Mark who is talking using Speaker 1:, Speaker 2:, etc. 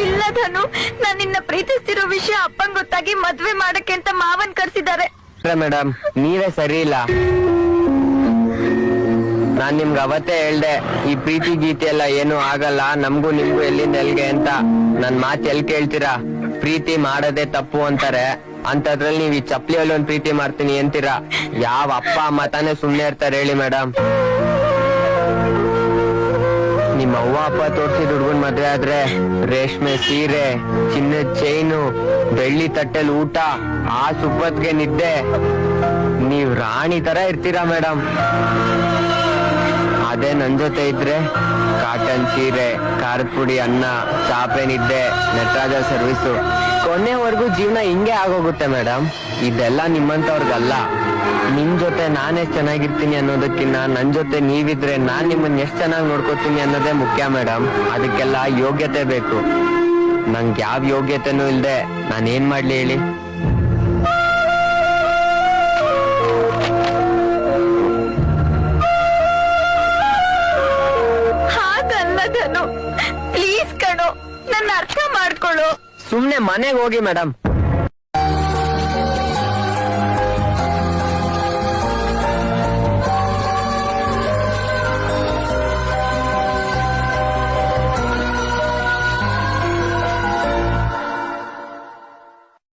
Speaker 1: ಇಲ್ಲ ಧನು, ನಾನು ನಿನ್ನ ಪ್ರೀತಿಸ್ತಿರೋ ವಿಷಯ ಅಪ್ಪಂಗ್ ಗೊತ್ತಾಗಿ ಮದ್ವೆ ಮಾಡಕ್ಕೆ ಅಂತ ಮಾವನ್ ಕರ್ಸಿದ್ದಾರೆ.
Speaker 2: ಮೇಡಮ್, ನೀವೇ ಸರಿ ಇಲ್ಲ. ನಾನ್ ನಿಮ್ಗೆ ಅವತ್ತೇ ಹೇಳ್ದೆ, ಈ ಪ್ರೀತಿ ಗೀತೆ ಎಲ್ಲ ಏನು ಆಗಲ್ಲ, ನಮ್ಗೂ ನಿಮ್ಗೂ ಎಲ್ಲಿಂದ ಎಲ್ಗೆ ಅಂತ. ನನ್ ಮಾತ್ ಎಲ್ ಕೇಳ್ತೀರಾ? ಪ್ರೀತಿ ಮಾಡೋದೇ ತಪ್ಪು ಅಂತಾರೆ, ಅಂತದ್ರಲ್ಲಿ ನೀವ್ ಈ ಚಪ್ಲಿಯಲ್ಲಿ ಒಂದ್ ಪ್ರೀತಿ ಮಾಡ್ತೀನಿ ಅಂತೀರಾ? ಯಾವ ಅಪ್ಪ ಅಮ್ಮ ತಾನೇ ಸುಮ್ನೆ ಇರ್ತಾರೆ ಹೇಳಿ ಮೇಡಮ್? ನಿಮ್ಮ ಅವ್ವ ಅಪ್ಪ ತೋರ್ಸಿದ ಹುಡ್ಗನ್ ಮದ್ವೆ ಆದ್ರೆ ರೇಷ್ಮೆ ಸೀರೆ, ಚಿನ್ನದ ಚೈನು, ಬೆಳ್ಳಿ ತಟ್ಟೆಲ್ ಊಟ, ಆ ಸುಪ್ಪತ್ಗೆ ನಿದ್ದೆ, ನೀವ್ ರಾಣಿ ತರ ಇರ್ತೀರಾ ಮೇಡಮ್. ಅದೇ ನನ್ ಜೊತೆ ಇದ್ರೆ ಕಾಟನ್ ಸೀರೆ, ಖಾರದ ಪುಡಿ, ಅನ್ನ, ಚಾಪೆ ನಿದ್ದೆ, ನಟರಾಜ ಸರ್ವಿಸು, ಕೊನೆವರೆಗೂ ಜೀವನ ಹಿಂಗೆ ಆಗೋಗುತ್ತೆ ಮೇಡಮ್. ಇದೆಲ್ಲ ನಿಮ್ಮಂತವ್ರಿಗಲ್ಲ. ನಿಮ್ ಜೊತೆ ನಾನ್ ಎಷ್ಟ್ ಚೆನ್ನಾಗಿರ್ತೀನಿ ಅನ್ನೋದಕ್ಕಿನ್ನ ನನ್ ಜೊತೆ ನೀವಿದ್ರೆ ನಾನ್ ನಿಮ್ಮನ್ನ ಎಷ್ಟ್ ಚೆನ್ನಾಗಿ ನೋಡ್ಕೋತೀನಿ ಅನ್ನೋದೇ ಮುಖ್ಯ ಮೇಡಮ್. ಅದಕ್ಕೆಲ್ಲ ಯೋಗ್ಯತೆ ಬೇಕು. ನಂಗೆ ಯಾವ ಯೋಗ್ಯತೆನೂ ಇಲ್ದೆ ನಾನೇನ್ ಮಾಡ್ಲಿ ಹೇಳಿ?
Speaker 1: ಹಾಗಲ್ಲ ಧನು, ಪ್ಲೀಸ್ ಕಣೋ, ನನ್ನ ಅರ್ಥ ಮಾಡ್ಕೊಳ್ಳು.
Speaker 2: ಸುಮ್ನೆ ಮನೆಗೆ ಹೋಗಿ ಮೇಡಮ್.